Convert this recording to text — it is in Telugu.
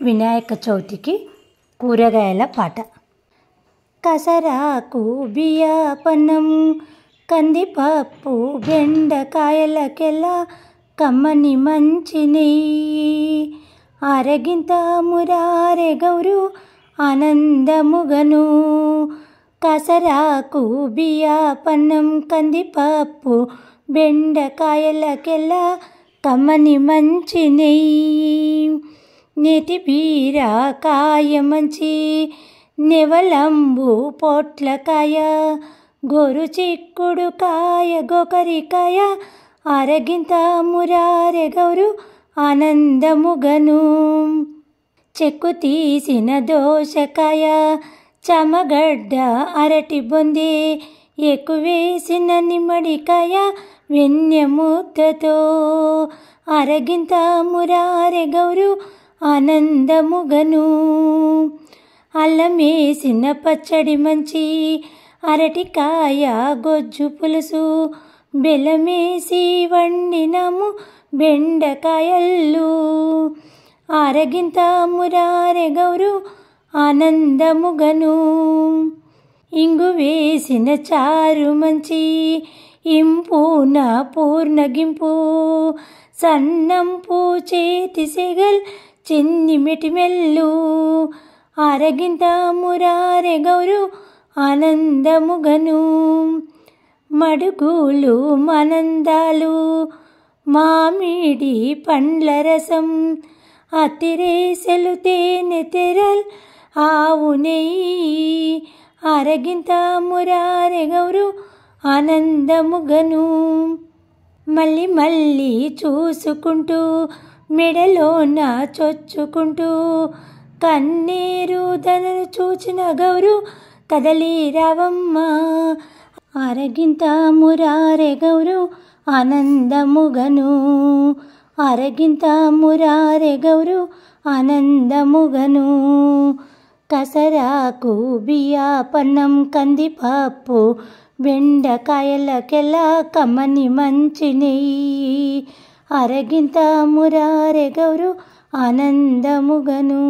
వినాయక చవితికి కూరగాయల పాట. కసరాకు బియ్యపన్నం, కందిపప్పు, బెండకాయలకెల్లా కమ్మని మంచి నెయ్యి, అరగింత మురారె గౌరు ఆనందముగను. కసరాకు బియ్యపన్నం, కందిపప్పు, బెండకాయలకెల్లా కమ్మని మంచి నెయ్యి, నేతి బీరకాయ మంచి నెవలంబు పొట్లకాయ, గోరు చిక్కుడుకాయ, గోకరికాయ, అరగింత మురారె గౌరు ఆనందముగను. చెక్కు తీసిన దోసకాయ, చామగడ్డ, అరటి బొంది, ఎక్కువేసిన నిమ్మడికాయ, వెన్నె ముద్దతో, అరగింత మురారె గౌరు ఆనందముగను. అల్లమేసిన పచ్చడి మంచి అరటికాయ, గొజ్జు పులుసు, బెల్లమేసి వండినము బెండకాయల్లు, అరగింత మురారె గౌరు ఆనందముగను. ఇంగు వేసిన చారు మంచి ఇంపున పూర్ణగింపు, సన్నంపు చేతి సెగల్ చిన్ని మెటిమెల్లు, అరగింత మురారె గౌరు ఆనందముగను. మడుగులు మనందాలు, మామిడి పండ్ల రసం, అతిరేసెలు తేనె తెరల్ ఆవు నెయ్యి, అరగింత మురారె గౌరు ఆనందముగను. మళ్ళీ మళ్ళీ చూసుకుంటూ మెడలోన చొచ్చుకుంటూ, కన్నీరు ధనను చూచిన గౌరు కదలి రావమ్మ, అరగింత మురారె గౌరు ఆనందముగను. అరగింత మురారె గౌరు ఆనందముగను. కసరాకు బియ్యపన్నం, కందిపప్పు, బెండకాయలకెల్లా కమ్మని మంచి నెయ్యి, అరగింత మురారె గౌరు ఆనందముగను.